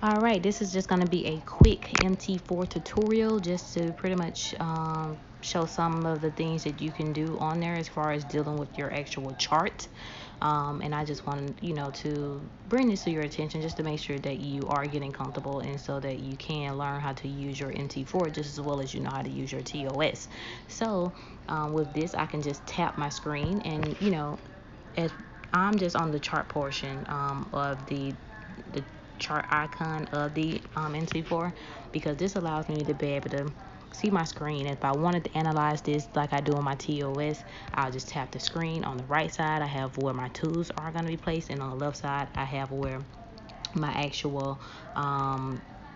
All right, this is just going to be a quick MT4 tutorial just to pretty much show some of the things that you can do on there as far as dealing with your actual chart. And I just wanted, to bring this to your attention just to make sure that you are getting comfortable and so that you can learn how to use your MT4 just as well as you know how to use your TOS. So with this, I can just tap my screen and, if I'm just on the chart portion of the chart icon of the NC4 because this allows me to be able to see my screen. If I wanted to analyze this like I do on my TOS, I'll just tap the screen. On the right side, I have where my tools are going to be placed, and on the left side, I have where my actual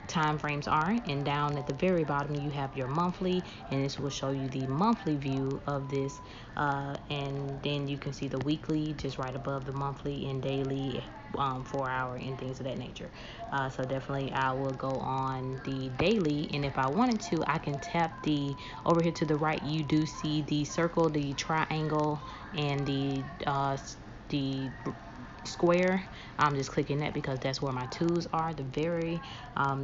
time frames are, and down at the very bottom you have your monthly, and this will show you the monthly view of this, and then you can see the weekly just right above the monthly, and daily 4 hour and things of that nature. So definitely I will go on the daily, and if I wanted to, I can tap the over here to the right. You do see the circle, the triangle, and the square. I'm just clicking that because that's where my tools are. The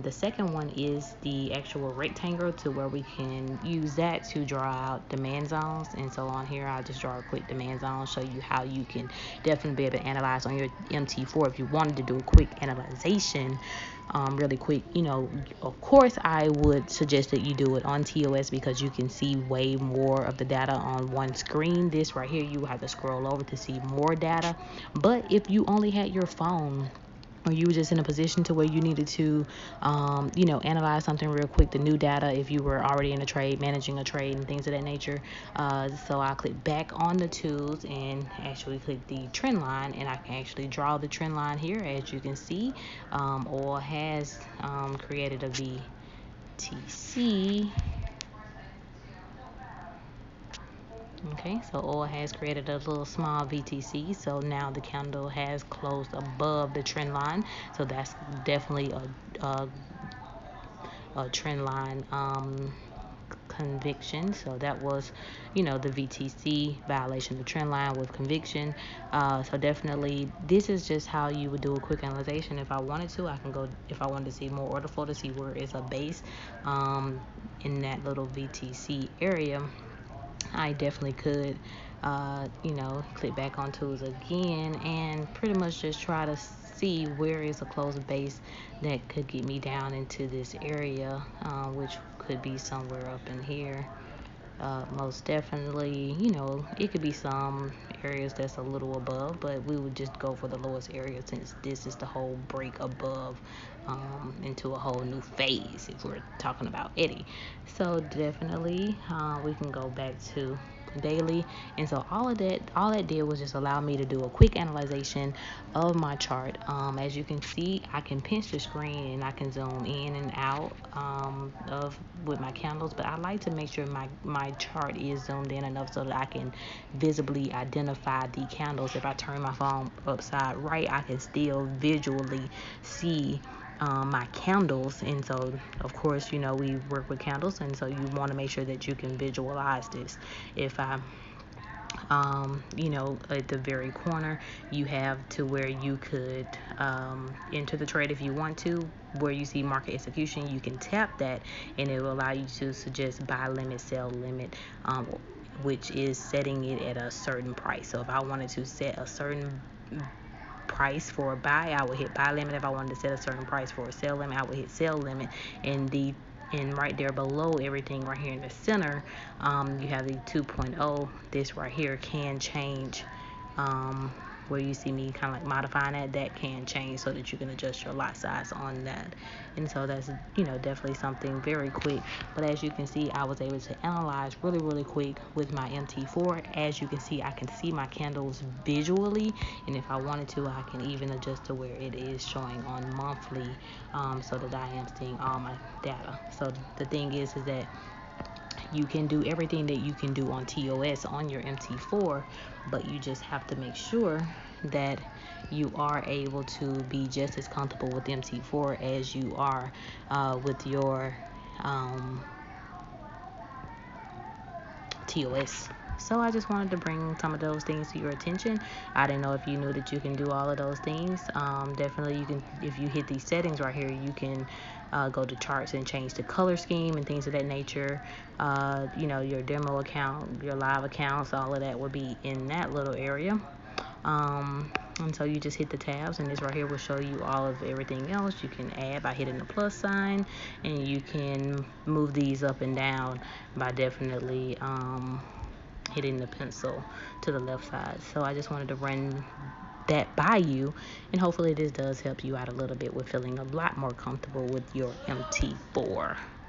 second one is the actual rectangle, to where we can use that to draw out demand zones. And so on here, I'll just draw a quick demand zone, show you how you can definitely be able to analyze on your MT4 if you wanted to do a quick analyzation. Really quick, of course I would suggest that you do it on TOS because you can see way more of the data on one screen. This right here, you have to scroll over to see more data. But if you only had your phone, or you were just in a position to where you needed to analyze something real quick, the new data, if you were already in a trade, managing a trade and things of that nature, so I'll click back on the tools and actually click the trend line, and I can actually draw the trend line here. As you can see, oil has created a VTC. Okay, so oil has created a little small VTC, so now the candle has closed above the trend line, so that's definitely a trend line conviction. So that was, the VTC violation of the trend line with conviction. So definitely this is just how you would do a quick analyzation. If I wanted to, I can go, if I wanted to see more order flow to see where is a base in that little VTC area, I definitely could, click back on tools again and pretty much just try to see where is a close base that could get me down into this area, which could be somewhere up in here. Most definitely, it could be some areas that's a little above, but we would just go for the lowest area since this is the whole break above into a whole new phase if we're talking about Eddie. So definitely we can go back to daily, and so all that did was just allow me to do a quick analyzation of my chart. As you can see, I can pinch the screen and I can zoom in and out of with my candles, but I like to make sure my chart is zoomed in enough so that I can visibly identify the candles. If I turn my phone upside right, I can still visually see my candles. And so of course, we work with candles, and so you want to make sure that you can visualize this. If I at the very corner, you have to where you could enter the trade if you want to. Where you see market execution, you can tap that, and it will allow you to suggest buy limit, sell limit, which is setting it at a certain price. So if I wanted to set a certain price for a buy, I would hit buy limit. If I wanted to set a certain price for a sell limit, I would hit sell limit. And right there below everything, right here in the center, you have the 2.0. This right here can change. Where you see me kind of like modifying that can change so that you can adjust your lot size on that. And so that's definitely something very quick. But as you can see, I was able to analyze really quick with my MT4. As you can see, I can see my candles visually, and if I wanted to, I can even adjust to where it is showing on monthly, so that I am seeing all my data. So the thing is that you can do everything that you can do on TOS on your MT4, but you just have to make sure that you are able to be just as comfortable with MT4 as you are with your TOS. So I just wanted to bring some of those things to your attention. I didn't know if you knew that you can do all of those things. Definitely you can, if you hit these settings right here, you can go to charts and change the color scheme and things of that nature. Your demo account, your live accounts, all of that will be in that little area. And so you just hit the tabs, and this right here will show you all of everything else. You can add by hitting the plus sign, and you can move these up and down by definitely hitting the pencil to the left side. So I just wanted to run that by you, and hopefully this does help you out a little bit with feeling a lot more comfortable with your MT4.